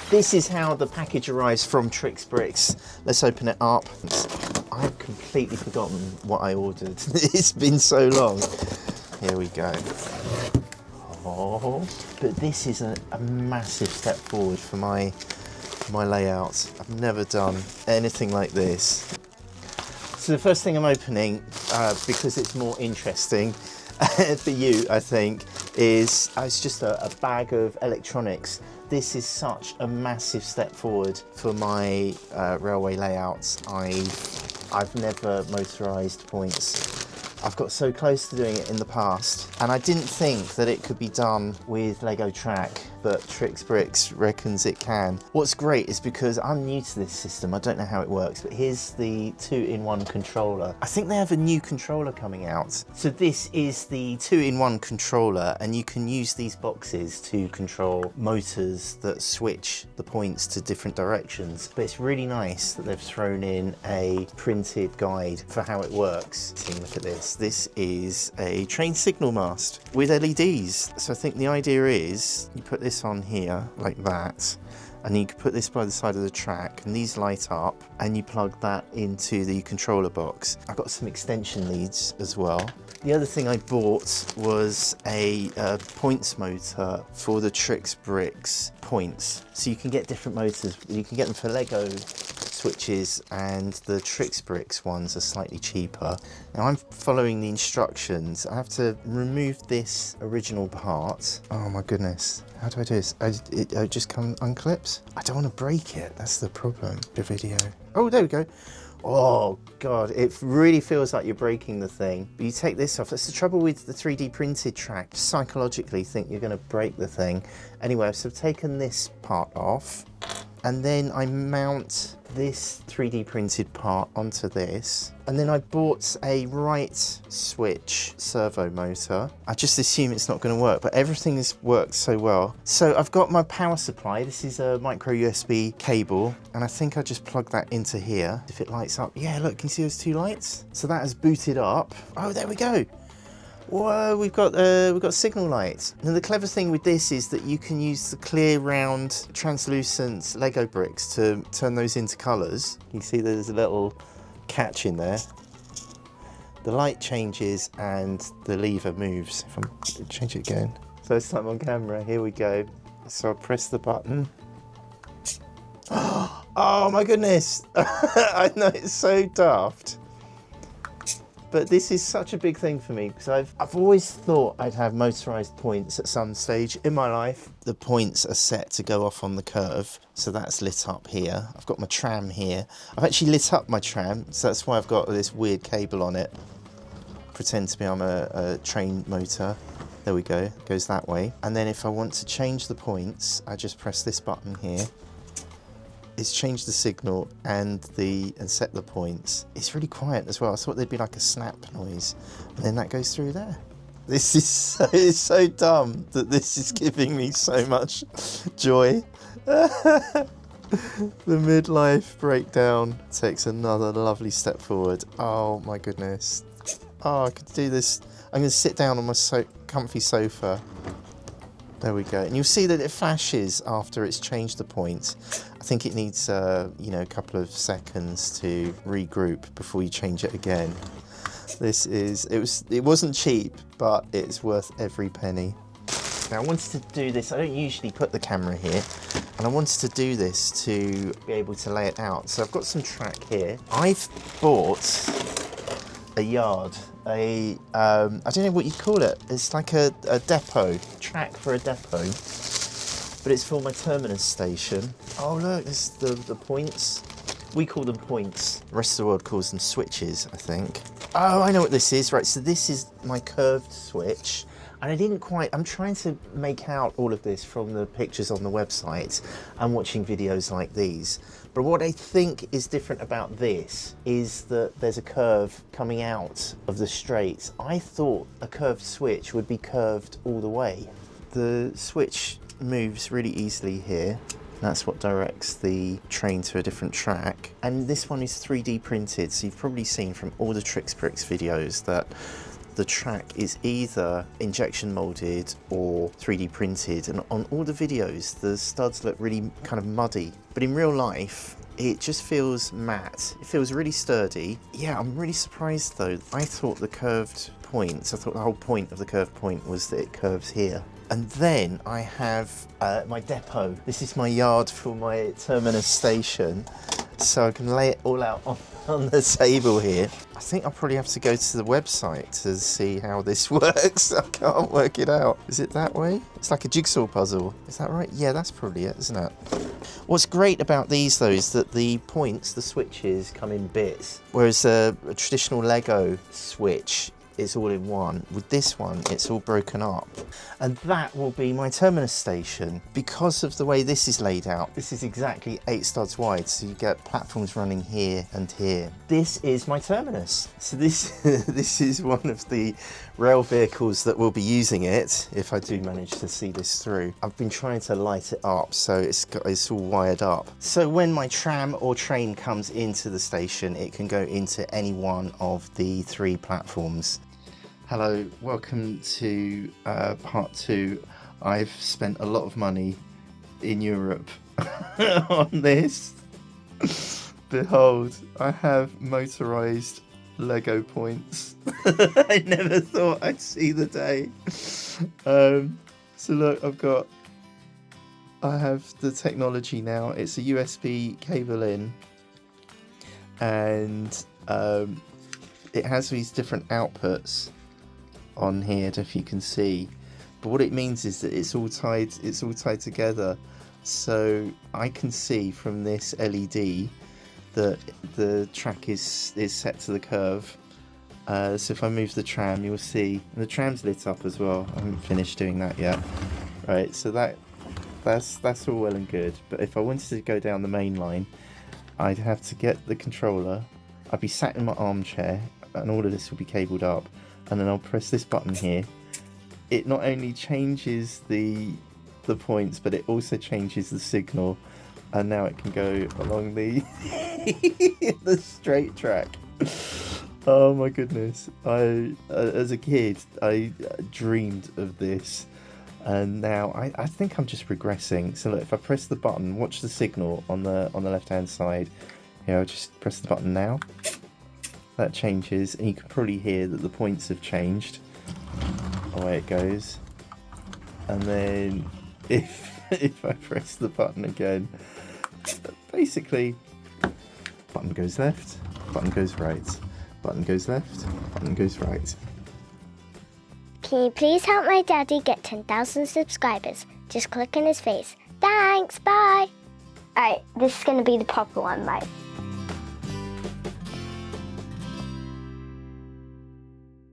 This is how the package arrives from TrixBrix. Let's open it up. I've completely forgotten what I ordered. It's been so long. Here we go. Oh, but this is a massive step forward for my layout. I've never done anything like this. So the first thing I'm opening, because it's more interesting for you, I think, is it's just a bag of electronics. This is such a massive step forward for my railway layouts. I've never motorised points. I've got so close to doing it in the past, and I didn't think that it could be done with Lego Track, but TrixBrix reckons it can. What's great is because I'm new to this system, I don't know how it works, but here's the 2-in-1 controller. I think they have a new controller coming out. So this is the 2-in-1 controller, and you can use these boxes to control motors that switch the points to different directions. But it's really nice that they've thrown in a printed guide for how it works. See, look at this. This is a train signal mast with LEDs. So I think the idea is you put this on here like that, and you can put this by the side of the track, and these light up, and you plug that into the controller box. I've got some extension leads as well. The other thing I bought was a points motor for the TrixBrix points. So you can get different motors. You can get them for Lego switches, and the TrixBrix ones are slightly cheaper. Now I'm following the instructions. I have to remove this original part. Oh my goodness. How do I do this? It just unclips? I don't want to break it. That's the problem. The video. Oh, there we go. Oh God, it really feels like you're breaking the thing. But you take this off. That's the trouble with the 3D printed track. Psychologically think you're going to break the thing. Anyway, so I've taken this part off, and then I mount this 3D printed part onto this, and then I bought a right switch servo motor. I just assume it's not going to work, but everything has worked so well. So I've got my power supply. This is a micro USB cable, and I think I just plug that into here. If it lights up, yeah, look, can you see those two lights? So that has booted up. Oh, there we go. Whoa, we've got signal lights. And the clever thing with this is that you can use the clear, round, translucent Lego bricks to turn those into colours. You can see there's a little catch in there. The light changes and the lever moves. If I change it again. First time on camera, here we go. So I press the button. Oh my goodness! I know, it's so daft. But this is such a big thing for me, because I've always thought I'd have motorised points at some stage in my life. The points are set to go off on the curve, so that's lit up here. I've got my tram here. I've actually lit up my tram, so that's why I've got this weird cable on it. Pretend to be I'm a train motor. There we go, it goes that way. And then if I want to change the points, I just press this button here. It's changed the signal and set the points. It's really quiet as well. I thought there'd be like a snap noise, and then that goes through there. This is it's so dumb that this is giving me so much joy. The midlife breakdown takes another lovely step forward. Oh my goodness. Oh, I could do this. I'm going to sit down on my comfy sofa. There we go. And you'll see that it flashes after it's changed the points. I think it needs, a couple of seconds to regroup before you change it again. It wasn't cheap, but it's worth every penny. Now I wanted to do this. I don't usually put the camera here, and I wanted to do this to be able to lay it out. So I've got some track here. I've bought a yard. I don't know what you'd call it. It's like a depot, track for a depot, but it's for my terminus station. Oh look, there's the points. We call them points. The rest of the world calls them switches, I think. Oh, I know what this is. Right, so this is my curved switch. And I'm trying to make out all of this from the pictures on the website and watching videos like these. But what I think is different about this is that there's a curve coming out of the straight. I thought a curved switch would be curved all the way. The switch moves really easily here. That's what directs the train to a different track. And this one is 3D printed, so you've probably seen from all the TrixBrix videos that the track is either injection molded or 3D printed, and on all the videos the studs look really kind of muddy, but in real life it just feels matte. It feels really sturdy. Yeah, I'm really surprised though. I thought the curved points, I thought the whole point of the curved point was that it curves here. And then I have my depot. This is my yard for my terminus station, so I can lay it all out on the table here. I think I'll probably have to go to the website to see how this works. I can't work it out. Is it that way? It's like a jigsaw puzzle. Is that right? Yeah, that's probably it, isn't it? What's great about these though is that the points, the switches, come in bits, whereas a traditional Lego switch is all in one. With this one, it's all broken up. And that will be my terminus station. Because of the way this is laid out, this is exactly 8 studs wide, so you get platforms running here and here. This is my terminus. So this, this is one of the rail vehicles that will be using it, if I do manage to see this through. I've been trying to light it up, so it's all wired up. So when my tram or train comes into the station, it can go into any one of the 3 platforms. Hello, welcome to part 2. I've spent a lot of money in Europe on this. Behold, I have motorized Lego points. I never thought I'd see the day. So look, I have the technology now. It's a USB cable in, and it has these different outputs on here, I don't know if you can see, but what it means is that it's all tied together, so I can see from this LED that the track is set to the curve. So if I move the tram, you'll see, and the tram's lit up as well. I haven't finished doing that yet. Right, so that's all well and good, but if I wanted to go down the main line, I'd have to get the controller. I'd be sat in my armchair, and all of this will be cabled up. And then I'll press this button here. It not only changes the points, but it also changes the signal, and now it can go along the the straight track. Oh my goodness! As a kid, I dreamed of this, and now I think I'm just regressing. So look, if I press the button, watch the signal on the left hand side. Here, I'll just press the button now. That changes, and you can probably hear that the points have changed. Away it goes. And then if I press the button again, basically, button goes left, button goes right, button goes left, button goes right. Can you please help my daddy get 10,000 subscribers? Just click on his face. Thanks, bye! Alright, this is going to be the proper one, right?